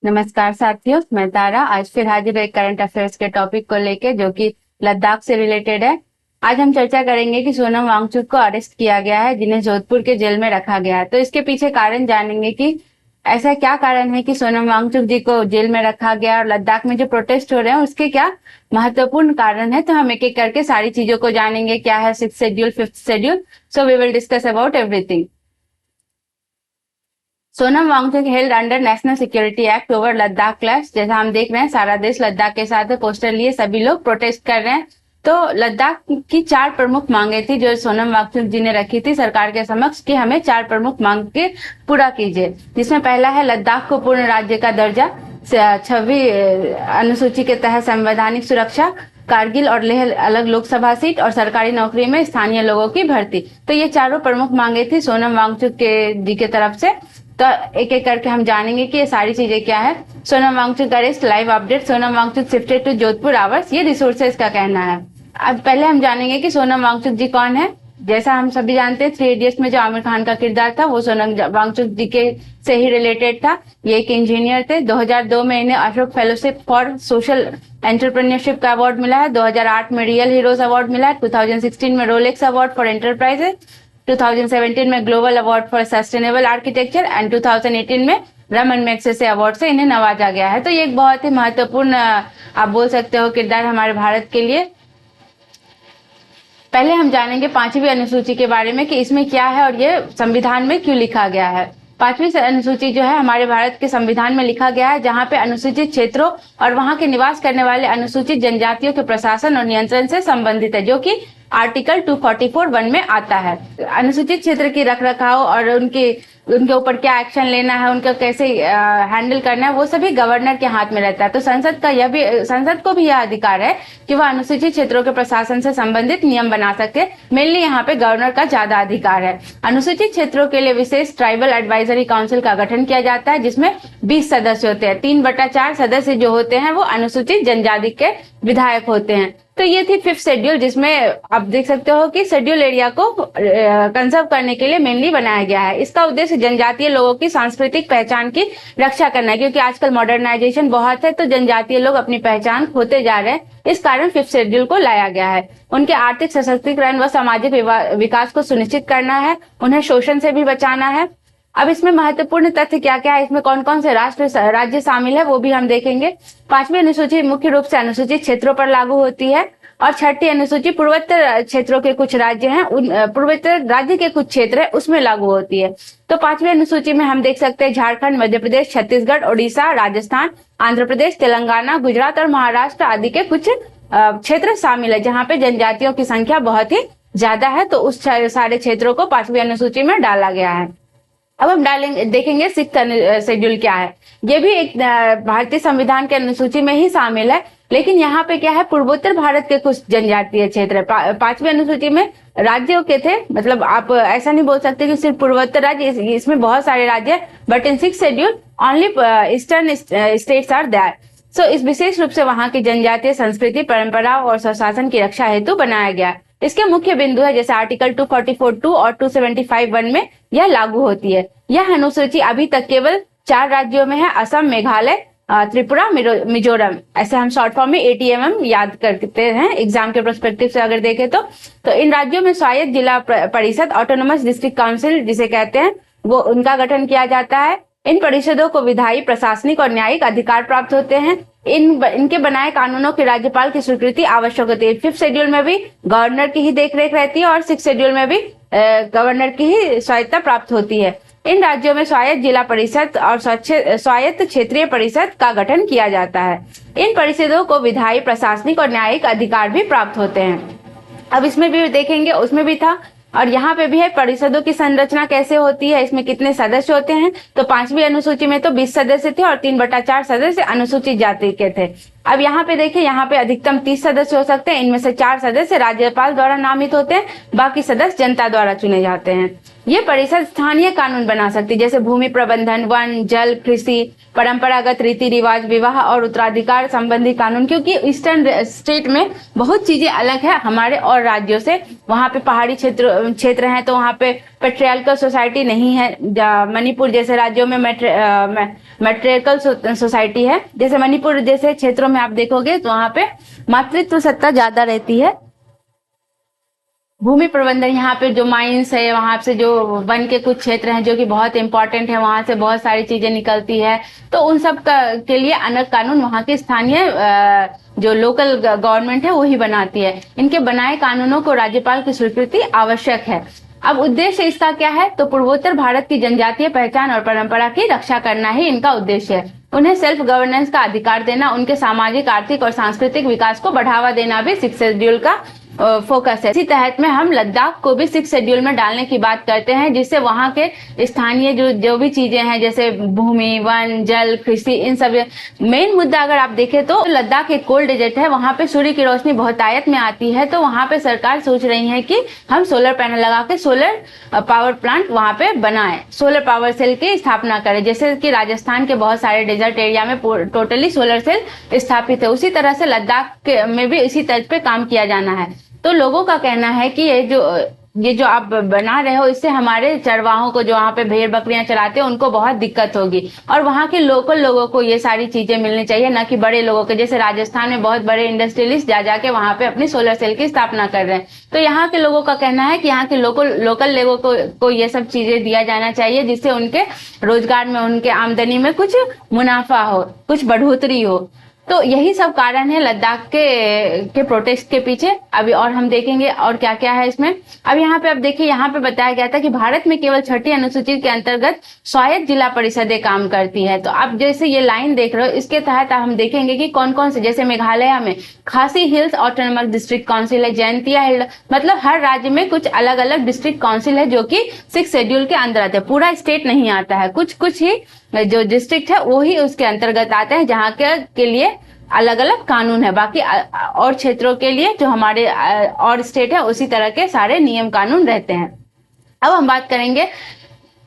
नमस्कार साथियों, मैं तारा आज फिर हाजिर हूँ एक करंट अफेयर्स के टॉपिक को लेके जो कि लद्दाख से रिलेटेड है। आज हम चर्चा करेंगे कि सोनम वांगचुक को अरेस्ट किया गया है, जिन्हें जोधपुर के जेल में रखा गया है। तो इसके पीछे कारण जानेंगे कि ऐसा क्या कारण है कि सोनम वांगचुक जी को जेल में रखा गया और लद्दाख में जो प्रोटेस्ट हो रहे हैं उसके क्या महत्वपूर्ण कारण है। तो हम एक एक करके सारी चीजों को जानेंगे, क्या है six schedule, fifth schedule. So we will discuss about everything. Sonam Wangchuk held under national security act over Ladakh clash. जैसा हम देख रहे हैं सारा देश लद्दाख के साथ है, पोस्टर लिए सभी लोग प्रोटेस्ट कर रहे हैं। तो लद्दाख की चार प्रमुख मांगे थी जो सोनम वांगचुक जी ने रखी थी सरकार के समक्ष कि हमें चार प्रमुख मांग के पूरा कीजिए, जिसमें पहला है लद्दाख को पूर्ण राज्य का दर्जा, 26वीं अनुसूची के तहत संवैधानिक सुरक्षा, कारगिल और लेह अलग लोकसभा सीट और सरकारी नौकरी में स्थानीय लोगों की भर्ती। तो ये चारों प्रमुख मांगे थी सोनम वांगचुक के जी के तरफ से। तो एक एक करके हम जानेंगे कि ये सारी चीजें क्या है। Sonam Wangchuk arrest live update, Sonam Wangchuk shifted to Jodhpur hours, ये रिसोर्सेज का कहना है। अब पहले हम जानेंगे कि सोनम वांगचुक जी कौन है। जैसा हम सभी जानते हैं, 3 इडियट्स में जो आमिर खान का किरदार था वो सोनम वांगचुक जी के से ही रिलेटेड था। ये एक इंजीनियर थे। 2002 में इन्हें Ashok fellowship for social entrepreneurship का अवार्ड मिला है। 2008 में रियल हीरोज अवार्ड मिला है। 2016 में रोलेक्स अवार्ड फॉर एंटरप्राइजेस, 2017 में global award for sustainable architecture and 2018 में रमन मैग्सेसे अवार्ड से इन्हें नवाजा गया है। तो ये एक बहुत ही महत्वपूर्ण आप बोल सकते हो किरदार हमारे भारत के लिए। पहले हम जानेंगे 5वीं अनुसूची के बारे में कि इसमें क्या है और ये संविधान में क्यों लिखा गया है। 5वीं अनुसूची जो है हमारे भारत के संविधान में लिखा गया है, जहां पे अनुसूचित क्षेत्रों और वहां के निवास करने वाले अनुसूचित जनजातियों के प्रशासन और नियंत्रण से संबंधित है, जो कि आर्टिकल 244(1) में आता है। अनुसूचित क्षेत्र की रखरखाव और उनके ऊपर क्या एक्शन लेना है, उनका कैसे हैंडल करना है, वो सभी गवर्नर के हाथ में रहता है। तो संसद को भी यह अधिकार है कि वह अनुसूचित क्षेत्रों के प्रशासन से संबंधित नियम बना सके। मेनली यहाँ पे गवर्नर का ज्यादा अधिकार है। अनुसूचित क्षेत्रों के लिए विशेष ट्राइबल एडवाइजरी काउंसिल का गठन किया जाता है, जिसमें 20 सदस्य होते हैं। 3/4 सदस्य जो होते हैं वो अनुसूचित जनजाति के विधायक होते हैं। तो ये थी 5th शेड्यूल, जिसमें आप देख सकते हो कि शेड्यूल एरिया को कंजर्व करने के लिए मेनली बनाया गया है। इसका उद्देश्य जनजातीय लोगों की सांस्कृतिक पहचान की रक्षा करना है, क्योंकि आजकल मॉडर्नाइजेशन बहुत है तो जनजातीय लोग अपनी पहचान खोते जा रहे हैं। इस कारण 5th शेड्यूल को लाया गया है। उनके आर्थिक सशक्तिकरण व सामाजिक विकास को सुनिश्चित करना है, उन्हें शोषण से भी बचाना है। अब इसमें महत्वपूर्ण तथ्य क्या क्या है, इसमें कौन कौन से राज्य शामिल है वो भी हम देखेंगे। 5वीं अनुसूची मुख्य रूप से अनुसूचित क्षेत्रों पर लागू होती है और 6ठी अनुसूची पूर्वोत्तर क्षेत्रों के कुछ राज्य हैं, पूर्वोत्तर राज्य के कुछ क्षेत्र है उसमें लागू होती है। तो 5वीं अनुसूची में हम देख सकते हैं झारखंड, मध्य प्रदेश, छत्तीसगढ़, ओडिशा, राजस्थान, आंध्र प्रदेश, तेलंगाना, गुजरात और महाराष्ट्र आदि के कुछ क्षेत्र शामिल है, जहाँ पे जनजातियों की संख्या बहुत ही ज्यादा है। तो उस सारे क्षेत्रों को 5वीं अनुसूची में डाला गया है। अब हम देखेंगे 6th शेड्यूल क्या है। ये भी एक भारतीय संविधान के अनुसूची में ही शामिल है, लेकिन यहाँ पे क्या है, पूर्वोत्तर भारत के कुछ जनजातीय क्षेत्र है। 5वीं अनुसूची में राज्यों के थे, मतलब आप ऐसा नहीं बोल सकते कि सिर्फ पूर्वोत्तर राज्य, इसमें बहुत सारे राज्य है, but in 6th schedule only eastern states are there. So इस विशेष रूप से वहां की जनजातीय संस्कृति, परंपरा और स्वशासन की रक्षा हेतु बनाया गया। इसके मुख्य बिंदु है जैसे आर्टिकल 244(2) और 275(1) में यह लागू होती है। यह अनुसूची अभी तक केवल 4 राज्यों में है, असम, मेघालय, त्रिपुरा, मिजोरम। ऐसे हम शॉर्ट फॉर्म में ATMM याद करते हैं एग्जाम के पर्सपेक्टिव से अगर देखें तो इन राज्यों में स्वायत्त जिला परिषद, ऑटोनोमस डिस्ट्रिक्ट काउंसिल जिसे कहते हैं, वो उनका गठन किया जाता है। इन परिषदों को विधायी, प्रशासनिक और न्यायिक अधिकार प्राप्त होते हैं। इनके बनाए कानूनों के राज्यपाल की स्वीकृति आवश्यक होती है। 5th शेड्यूल में भी गवर्नर की ही देखरेख रहती है और 6th शेड्यूल में भी गवर्नर की ही स्वायत्तता प्राप्त होती है। इन राज्यों में स्वायत्त जिला परिषद और स्वायत्त क्षेत्रीय परिषद का गठन किया जाता है। इन परिषदों को विधायी, प्रशासनिक और न्यायिक अधिकार भी प्राप्त होते हैं। अब इसमें भी देखेंगे, उसमें भी था और यहाँ पे भी है परिषदों की संरचना कैसे होती है, इसमें कितने सदस्य होते हैं। तो 5वीं अनुसूची में तो 20 सदस्य थे और 3/4 सदस्य अनुसूचित जाति के थे। अब यहाँ पे देखिए, यहाँ पे अधिकतम 30 सदस्य हो सकते हैं। इनमें से 4 सदस्य राज्यपाल द्वारा नामित होते हैं, बाकी सदस्य जनता द्वारा चुने जाते हैं। ये परिषद स्थानीय कानून बना सकती है, जैसे भूमि प्रबंधन, वन, जल, कृषि, परंपरागत रीति रिवाज, विवाह और उत्तराधिकार संबंधी कानून। क्योंकि ईस्टर्न स्टेट में बहुत चीजें अलग है हमारे और राज्यों से। वहाँ पे पहाड़ी क्षेत्र हैं तो वहाँ पे पेट्रियार्कल सोसाइटी नहीं है। मणिपुर जैसे राज्यों में मैट्रियार्कल सोसाइटी है। जैसे मणिपुर जैसे क्षेत्रों में आप देखोगे तो वहाँ पे मातृत्व सत्ता ज्यादा रहती है। भूमि प्रबंधन, यहाँ पे जो माइंस है, वहां से जो वन के कुछ क्षेत्र हैं जो कि बहुत इंपॉर्टेंट है, वहां से बहुत सारी चीजें निकलती है, तो उन सब के लिए अलग कानून वहां के स्थानीय जो लोकल गवर्नमेंट है वही बनाती है। इनके बनाए कानूनों को राज्यपाल की स्वीकृति आवश्यक है। अब उद्देश्य इसका क्या है, तो पूर्वोत्तर भारत की जनजातीय पहचान और परंपरा की रक्षा करना ही इनका उद्देश्य है। उन्हें सेल्फ गवर्नेंस का अधिकार देना, उनके सामाजिक, आर्थिक और सांस्कृतिक विकास को बढ़ावा देना भी 6 शेड्यूल का फोकस है। इसी तहत में हम लद्दाख को भी 6 शेड्यूल में डालने की बात करते हैं, जिससे वहां के स्थानीय जो भी चीजें हैं, जैसे भूमि, वन, जल, कृषि, इन सब मेन मुद्दा अगर आप देखें तो लद्दाख एक कोल्ड डेजर्ट है, वहां पे सूर्य की रोशनी बहुतायत में आती है। तो वहां पे सरकार सोच रही है कि हम सोलर पैनल लगा के सोलर पावर प्लांट वहां पे बनाए, सोलर पावर सेल की स्थापना करें। जैसे कि राजस्थान के बहुत सारे डेजर्ट एरिया में टोटली सोलर सेल स्थापित है, उसी तरह से लद्दाख में भी इसी तर्ज पे काम किया जाना है। तो लोगों का कहना है कि ये जो आप बना रहे हो, इससे हमारे चरवाहों को, जो वहाँ पे भेड़ बकरियां चराते हैं, उनको बहुत दिक्कत होगी। और वहाँ के लोकल लोगों को ये सारी चीजें मिलनी चाहिए, न कि बड़े लोगों के। जैसे राजस्थान में बहुत बड़े इंडस्ट्रियलिस्ट जा जाके वहाँ पे अपनी सोलर सेल की स्थापना कर रहे हैं। तो यहाँ के लोगों का कहना है कि यहाँ के लोकल लोगों को ये सब चीजें दिया जाना चाहिए, जिससे उनके रोजगार में, उनके आमदनी में कुछ मुनाफा हो, कुछ बढ़ोतरी हो। तो यही सब कारण है लद्दाख के प्रोटेस्ट के पीछे। अभी और हम देखेंगे और क्या क्या है इसमें। अब यहाँ पे आप देखिए, यहाँ पे बताया गया था कि भारत में केवल 6ठी अनुसूची के अंतर्गत स्वायत्त जिला परिषदें काम करती है। तो आप जैसे ये लाइन देख रहे हो, इसके तहत हम देखेंगे कि कौन कौन से, जैसे मेघालय में खासी हिल्स ऑटोनोमस डिस्ट्रिक्ट काउंसिल है, जयंतिया हिल, मतलब हर राज्य में कुछ अलग अलग डिस्ट्रिक्ट काउंसिल है जो कि 6 शेड्यूल के अंदर आते हैं। पूरा स्टेट नहीं आता है, कुछ ही जो डिस्ट्रिक्ट है वो ही उसके अंतर्गत आते हैं, जहाँ के लिए अलग अलग कानून है। बाकी और क्षेत्रों के लिए जो हमारे और स्टेट है उसी तरह के सारे नियम कानून रहते हैं। अब हम बात करेंगे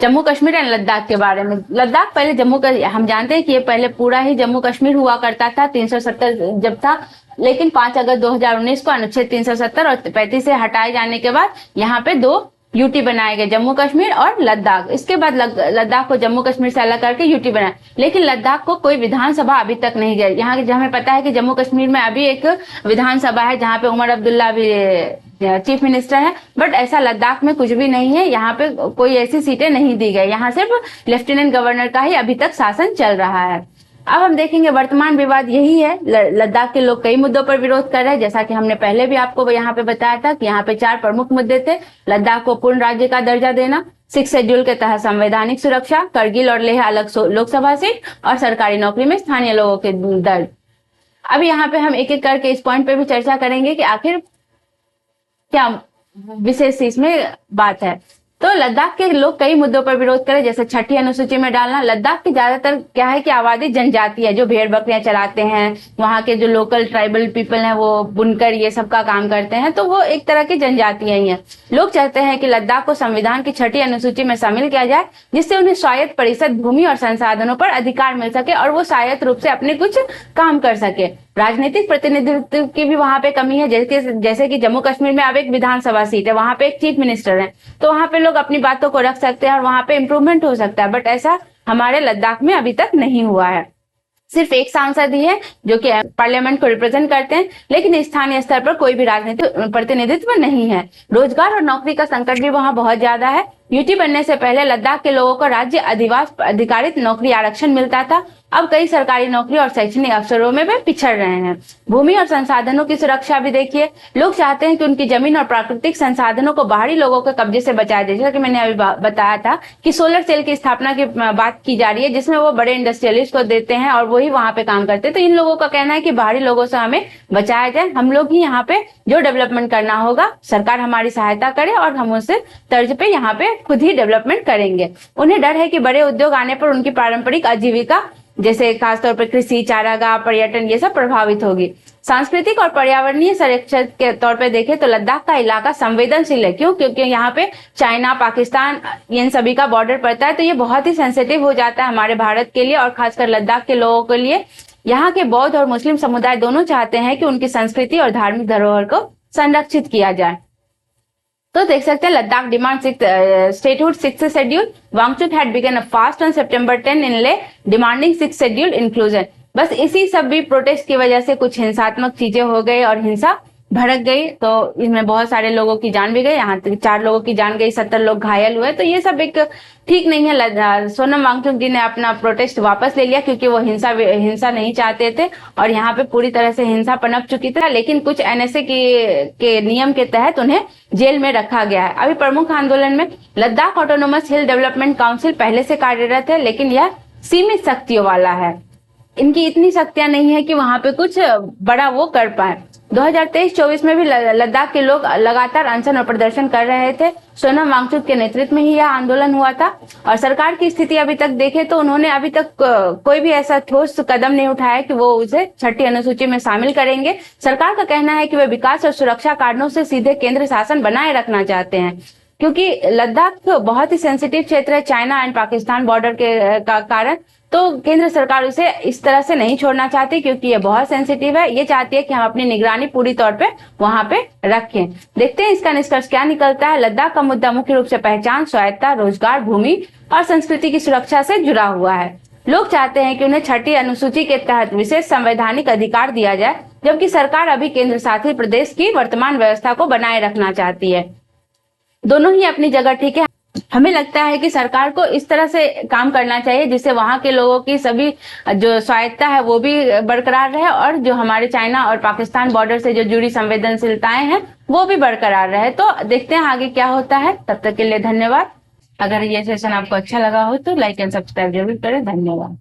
जम्मू कश्मीर एंड लद्दाख के बारे में। लद्दाख पहले हम जानते हैं कि ये पहले पूरा ही जम्मू कश्मीर हुआ करता था, 370 जब था, लेकिन 5 अगस्त 2019 को अनुच्छेद 370 और 35 से हटाए जाने के बाद यहाँ पे 2 यूटी बनाए गए, जम्मू कश्मीर और लद्दाख। इसके बाद लद्दाख को जम्मू कश्मीर से अलग करके यूटी बनाया, लेकिन लद्दाख को कोई विधानसभा अभी तक नहीं गई। यहाँ हमें पता है कि जम्मू कश्मीर में अभी एक विधानसभा है जहाँ पे उमर अब्दुल्ला भी चीफ मिनिस्टर है, बट ऐसा लद्दाख में कुछ भी नहीं है। यहाँ पे कोई ऐसी सीटें नहीं दी गई, यहाँ सिर्फ लेफ्टिनेंट गवर्नर का ही अभी तक शासन चल रहा है। अब हम देखेंगे वर्तमान विवाद यही है। लद्दाख के लोग कई मुद्दों पर विरोध कर रहे हैं, जैसा कि हमने पहले भी आपको यहाँ पे बताया था कि यहाँ पे 4 प्रमुख मुद्दे थे। लद्दाख को पूर्ण राज्य का दर्जा देना, 6 शेड्यूल के तहत संवैधानिक सुरक्षा, करगिल और लेह अलग लोकसभा सीट और सरकारी नौकरी में स्थानीय लोगों के दर्ज। अब यहाँ पे हम एक एक करके इस पॉइंट पे भी चर्चा करेंगे कि आखिर क्या विशेष इसमें बात है। तो लद्दाख के लोग कई मुद्दों पर विरोध करें, जैसे 6ठी अनुसूची में डालना। लद्दाख की ज्यादातर क्या है कि आबादी जनजाति है, जो भेड़ बकरियां चराते हैं, वहाँ के जो लोकल ट्राइबल पीपल हैं वो बुनकर ये सब का काम करते हैं, तो वो एक तरह की जनजातियां ही हैं। लोग चाहते हैं कि लद्दाख को संविधान की 6ठी अनुसूची में शामिल किया जाए, जिससे उन्हें स्वायत्त परिषद, भूमि और संसाधनों पर अधिकार मिल सके और वो स्वायत्त रूप से अपने कुछ काम कर सके। राजनीतिक प्रतिनिधित्व की भी वहां पे कमी है, जैसे कि जम्मू कश्मीर में अब एक विधानसभा सीट है, वहां पे एक चीफ मिनिस्टर है, तो वहां पे लोग अपनी बातों को रख सकते हैं और वहां पे इम्प्रूवमेंट हो सकता है। बट ऐसा हमारे लद्दाख में अभी तक नहीं हुआ है। सिर्फ एक सांसद ही है जो कि पार्लियामेंट को रिप्रेजेंट करते हैं, लेकिन स्थानीय स्तर पर कोई भी राजनीतिक प्रतिनिधित्व नहीं है। रोजगार और नौकरी का संकट भी वहां बहुत ज्यादा है। यूटी बनने से पहले लद्दाख के लोगों को राज्य अधिकारित नौकरी आरक्षण मिलता था, अब कई सरकारी नौकरी और शैक्षणिक अवसरों में वे पिछड़ रहे हैं। भूमि और संसाधनों की सुरक्षा भी देखिए, लोग चाहते हैं कि उनकी जमीन और प्राकृतिक संसाधनों को बाहरी लोगों के कब्जे से बचाया जाए। जैसा कि मैंने अभी बताया था कि सोलर सेल की स्थापना की बात की जा रही है, जिसमें वो बड़े इंडस्ट्रियलिस्ट को देते हैं और वही वहां पे काम करते हैं। तो इन लोगों का कहना है कि बाहरी लोगों से हमें बचाया जाए, हम लोग ही यहाँ पे जो डेवलपमेंट करना होगा, सरकार हमारी सहायता करे और हम उस तर्ज पे यहाँ पे खुद ही डेवलपमेंट करेंगे। उन्हें डर है कि बड़े उद्योग आने पर उनकी पारंपरिक आजीविका जैसे खासतौर पर कृषि, चारागाह, पर्यटन, ये सब प्रभावित होगी। सांस्कृतिक और पर्यावरणीय संरक्षण के तौर पे देखें तो लद्दाख का इलाका संवेदनशील है। क्यों? क्योंकि यहाँ पे चाइना, पाकिस्तान, इन सभी का बॉर्डर पड़ता है, तो ये बहुत ही सेंसिटिव हो जाता है हमारे भारत के लिए और खासकर लद्दाख के लोगों के लिए। यहाँ के बौद्ध और मुस्लिम समुदाय दोनों चाहते हैं कि उनकी संस्कृति और धार्मिक धरोहर को संरक्षित किया जाए। तो देख सकते हैं Ladakh demand statehood 6th schedule. Wangchuk had begun a fast on September 10 in Leh demanding 6th schedule inclusion. बस इसी सब भी प्रोटेस्ट की वजह से कुछ हिंसात्मक चीजें हो गई और हिंसा भड़क गई, तो इसमें बहुत सारे लोगों की जान भी गई। यहाँ तक 4 लोगों की जान गई, 70 लोग घायल हुए। तो ये सब एक ठीक नहीं है। सोनम वांगचुक जी ने अपना प्रोटेस्ट वापस ले लिया क्योंकि वो हिंसा नहीं चाहते थे और यहाँ पे पूरी तरह से हिंसा पनप चुकी थी। लेकिन कुछ NSA के नियम के तहत उन्हें जेल में रखा गया है। अभी प्रमुख आंदोलन में लद्दाख ऑटोनोमस हिल डेवलपमेंट काउंसिल पहले से कार्यरत है, लेकिन यह सीमित शक्तियों वाला है। इनकी इतनी शक्तियां नहीं है कि वहां पे कुछ बड़ा वो कर पाए। 2023-24 में भी लद्दाख के लोग लगातार अनशन और प्रदर्शन कर रहे थे। सोनम वांगचुक के नेतृत्व में ही यह आंदोलन हुआ था और सरकार की स्थिति अभी तक देखे तो उन्होंने अभी तक कोई भी ऐसा ठोस कदम नहीं उठाया कि वो उसे 6ठी अनुसूची में शामिल करेंगे। सरकार का कहना है कि वे विकास और सुरक्षा कारणों से सीधे केंद्र शासन बनाए रखना चाहते हैं, क्योंकि लद्दाख बहुत ही सेंसिटिव क्षेत्र है चाइना एंड पाकिस्तान बॉर्डर के कारण। तो केंद्र सरकार उसे इस तरह से नहीं छोड़ना चाहती क्योंकि ये बहुत सेंसिटिव है। ये चाहती है कि हम अपनी निगरानी पूरी तौर पे वहां पे रखें। देखते हैं इसका निष्कर्ष क्या निकलता है। लद्दाख का मुद्दा मुख्य रूप से पहचान, स्वायत्ता, रोजगार, भूमि और संस्कृति की सुरक्षा से जुड़ा हुआ है। लोग चाहते हैं कि उन्हें 6ठी अनुसूची के तहत विशेष संवैधानिक अधिकार दिया जाए, जबकि सरकार अभी केंद्र शासित प्रदेश की वर्तमान व्यवस्था को बनाए रखना चाहती है। दोनों ही अपनी जगह ठीक है। हमें लगता है कि सरकार को इस तरह से काम करना चाहिए जिससे वहां के लोगों की सभी जो स्वायत्ता है वो भी बरकरार रहे और जो हमारे चाइना और पाकिस्तान बॉर्डर से जो जुड़ी संवेदनशीलताएं हैं वो भी बरकरार रहे। तो देखते हैं आगे क्या होता है। तब तक के लिए धन्यवाद। अगर ये सेशन आपको अच्छा लगा हो तो लाइक एंड सब्सक्राइब जरूर करें। धन्यवाद।